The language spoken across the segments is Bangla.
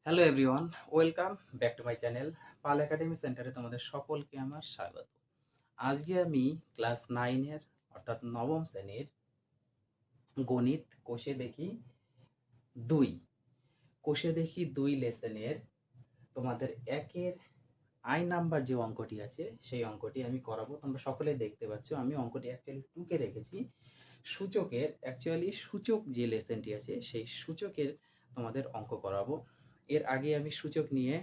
Hello everyone, welcome back to my channel Pal academy সেন্টারে তোমাদের সকলকে আমার স্বাগত। আজকে আমি ক্লাস 9-এর অর্থাৎ নবম শ্রেণীর গণিত কোষে দেখি 2 কোষে দেখি 2 লেসনের তোমাদের একের আই নাম্বার যে অঙ্কটি আছে সেই অঙ্কটি আমি করাবো। তোমরা সকলেই দেখতে পাচ্ছ আমি অঙ্কটি অ্যাকচুয়ালি 2-কে রেখেছি। সূচক যে লেসনটি আছে সেই সূচকের তোমাদের অঙ্ক করাবো। এর আগে আমি সূচক নিয়ে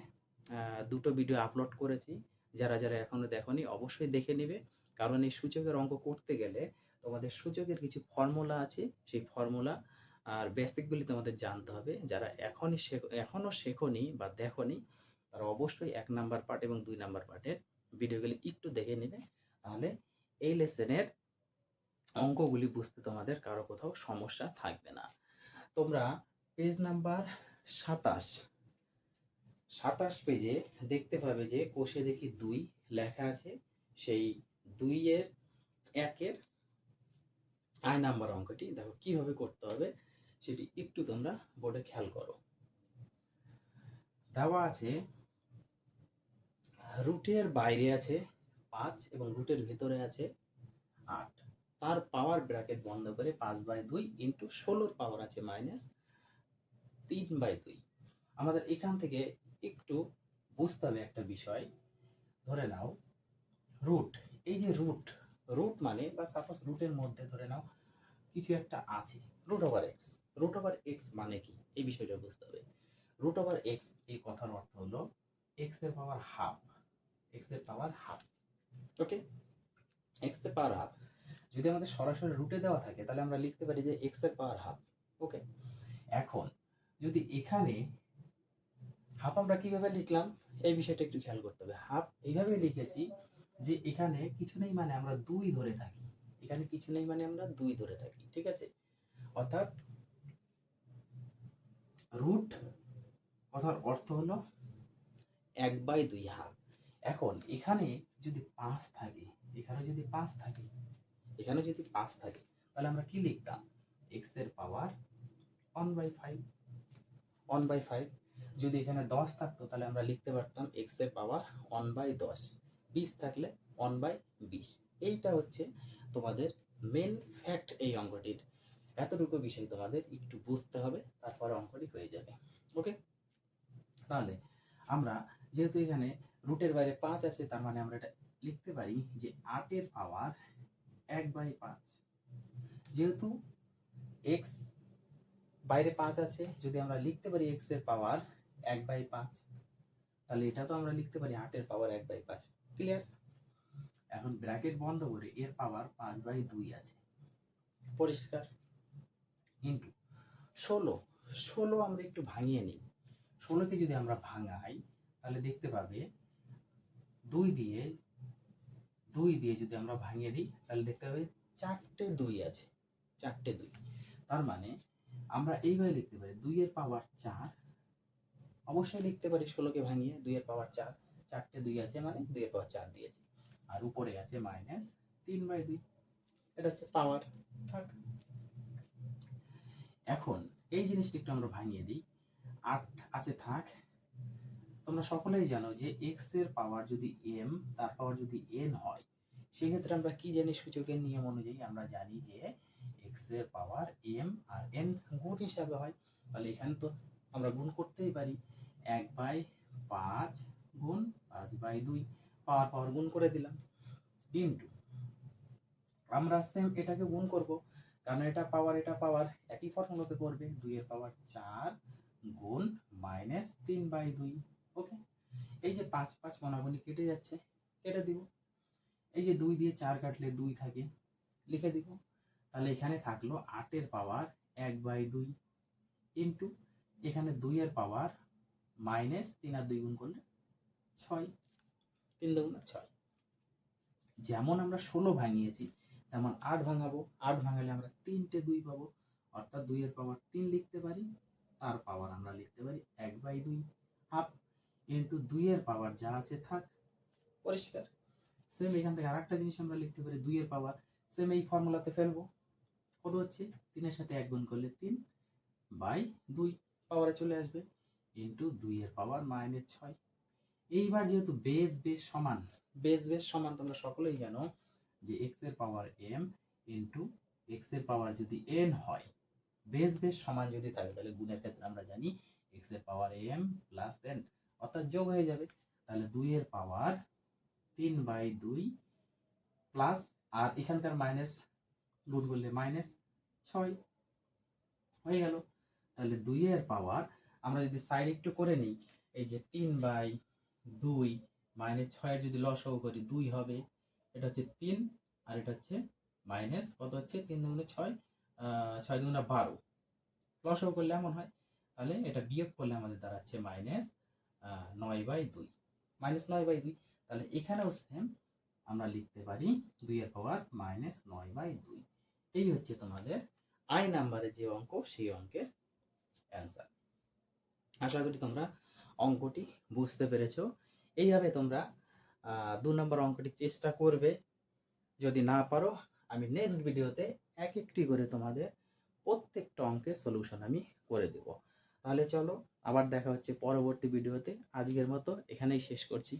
দুটো ভিডিও আপলোড করেছি। যারা এখনো দেখোনি অবশ্যই দেখে নিবে, কারণ এই সূচকের অঙ্ক করতে গেলে তোমাদের সূচকের কিছু ফর্মুলা আছে, সেই ফর্মুলা আর বেসিকগুলি তোমাদের জানতে হবে। যারা এখনও শেখোনি বা দেখোনি তারা অবশ্যই 1 নাম্বার পার্ট এবং 2 নাম্বার পার্টের ভিডিওগুলি একটু দেখে নেবে, তাহলে এই লেসনের অঙ্কগুলি বুঝতে তোমাদের কারো কোথাও সমস্যা থাকবে না। তোমরা পেজ নাম্বার 27 পেজে দেখতে পাবে যে কোষে দেখি 2 লেখা আছে। সেই 2-এর 1-এর আই নাম্বার অঙ্কটি দেখো কিভাবে করতে হবে সেটি একটু তোমরা বোর্ডে খেয়াল করো। দেওয়া আছে রুটের বাইরে আছে 5 এবং রুটের ভেতরে আছে 8। তার পাওয়ার ব্র্যাকেট বন্ধ করে 5/2 ইন্টু 16-র পাওয়ার আছে -3/2। আমাদের এখান থেকে একটু বুঝতে হবে একটা বিষয়। ধরে নাও রুট, এই যে রুট মানে বা সাপোজ রুটের মধ্যে ধরে নাও কিছু একটা আছে, রুট ওভার এক্স মানে কি এই বিষয়টা বুঝতে হবে। রুট ওভার এক্স এই কথার অর্থ হলো এক্স এর পাওয়ার হাফ। ওকে, এক্স এর পাওয়ার হাফ যদি আমাদের সরাসরি রুটে দেওয়া থাকে তাহলে আমরা লিখতে পারি যে এক্স এর পাওয়ার হাফ। ওকে, এখন যদি এখানে হাফ আমরা কিভাবে লিখলাম এই বিষয়টা একটু খেয়াল করতে হবে। হাফ এইভাবে লিখেছি যে এখানে কিছু নেই মানে আমরা 2 ধরে থাকি, এখানে কিছু নেই মানে আমরা 2 ধরে থাকি, ঠিক আছে। অর্থাৎ রুট কথার অর্থ হলো 1/2 হাফ। এখন এখানে যদি 5 থাকে, তাহলে আমরা কি লিখতাম? এক্স এর পাওয়ার 1/5। যদি এখানে 10 থাকতো তাহলে আমরা লিখতে পারতাম এক্স এর পাওয়ার 1/10। 20 থাকলে 1/20। এইটা হচ্ছে তোমাদের মেন ফ্যাক্ট এই অঙ্কটির। এতটুকু বিষয় তোমাদের একটু বুঝতে হবে, তারপরে অঙ্কটি হয়ে যাবে। ওকে, তাহলে আমরা যেহেতু এখানে রুটের বাইরে 5 আছে, তার মানে আমরা এটা লিখতে পারি যে 8 এর পাওয়ার 1/5। যেহেতু এক্স বাইরে 5 আছে, যদি আমরা লিখতে পারি এক্স এর পাওয়ার 1/5, তাহলে এটা তো আমরা লিখতে পারি 8 এর পাওয়ার 1/5। ক্লিয়ার? এখন ব্র্যাকেট বন্ধ করে এর পাওয়ার 5/2 আছে, পরিষ্কার। ইন্টু 16 আমরা একটু ভাঙিয়ে নিই। 16কে যদি আমরা ভাঙাই তাহলে দেখতে পাবে 2 দিয়ে যদি আমরা ভাঙিয়ে দিই তাহলে দেখতে পাবে 4টে 2 আছে, 4টে 2। তার মানে আমরা এইভাবে লিখতে পারি 2 এর পাওয়ার 4। অবশ্যই লিখতে পারি 16কে ভাঙিয়ে 2 এর পাওয়ার 4, 4টে 2 আছে মানে 2 এর পাওয়ার 4 দিয়েছি, আর উপরে আছে -3/2। এটা হচ্ছে পাওয়ার। থাক, এখন এই জিনিসটা একটু আমরা ভাঙিয়ে দিই। 8 আছে থাক। তোমরা সকলেই জানো যে এক্স এর পাওয়ার যদি এম, তার পাওয়ার যদি এন হয়, সেক্ষেত্রে আমরা কি জানি? সূচকের নিয়ম অনুযায়ী আমরা জানি যে এক্স এর পাওয়ার এম আর এন গুণ হিসাবে হয়। তাহলে এখানে তো আমরা গুণ করতেই পারি। 1/5 গুণ 5/2, পাওয়ার গুণ করে দিলাম। ইন্টু আমরা সেম এটাকে গুণ করব, কারণ এটা পাওয়ার একই ফর্মুলাতে করবে। 2 এর পাওয়ার 4 গুণ -3/2। ওকে, এই যে 5 5 কোনাগুনি কেটে যাচ্ছে, কেটে দিব। এই যে 2 দিয়ে 4 কাটলে 2 থাকে, লিখে দিব। তাহলে এখানে থাকলো 8 এর পাওয়ার 1/2 ইন্টু এখানে 2 এর পাওয়ার -3 আর 2 গুণ করলে 6, 3 দুগুণে 6। যেমন আমরা 16 ভাঙিয়েছি তেমন 8 ভাঙাবো। 8 ভাঙালে আমরা 3টে 2 পাবো, অর্থাৎ 2 এর পাওয়ার 3 লিখতে পারি। তার পাওয়ার আমরা লিখতে পারি 1/2 হাফ ইন্টু 2 এর পাওয়ার যা আছে থাক, পরিষ্কার। সেম এখান থেকে আরেকটা জিনিস আমরা লিখতে পারি 2 এর পাওয়ার, সেম এই ফর্মুলাতে ফেলবো। কত হচ্ছে? 3 এর সাথে 1 গুণ করলে 3/2 পাওয়ারে চলে আসবে ইন্টু 2 এর পাওয়ার -6। এইবার যেহেতু বেস সমান, বেস সমান তোমরা সকলেই জানো যে এক্স এর পাওয়ার m ইন্টু এক্স এর পাওয়ার যদি n হয়, বেস সমান যদি থাকে তাহলে গুণের ক্ষেত্রে আমরা জানি এক্স এর পাওয়ার m প্লাস n, অর্থাৎ যোগ হয়ে যাবে। তাহলে 2 এর পাওয়ার 3/2 প্লাস, আর এখানকার মাইনাস গুণ করলে -6 হয়ে গেল। তাহলে 2 এর পাওয়ার আমরা যদি সাইড একটু করে নিই, এই যে 3/2 -6 এর যদি লসাগু করি 2 হবে, এটা হচ্ছে 3 আর এটা হচ্ছে মাইনাস কত হচ্ছে 3 দুগুণে 6, 6 দুগুণে 12, লসাগু করলে এমন হয়। তাহলে এটা বিয়োগ করলে আমাদের দাঁড়াচ্ছে -9/2, -9/2। তাহলে এখানেও সেম আমরা লিখতে পারি 2 এর পাওয়ার -9/2। এই হচ্ছে তোমাদের আই নাম্বারের যে অঙ্ক, সেই অঙ্কের অ্যান্সার। আশা করি তোমরা অঙ্কটি বুঝতে পেরেছো। এইভাবে তোমরা 2 নম্বর অঙ্কটি চেষ্টা করবে। যদি না পারো, আমি নেক্সট ভিডিওতে এক একটি করে তোমাদের প্রত্যেকটা অঙ্কের সলিউশন আমি করে দেব। তাহলে চলো, আবার দেখা হচ্ছে পরবর্তী ভিডিওতে। আজকের মতো এখানেই শেষ করছি।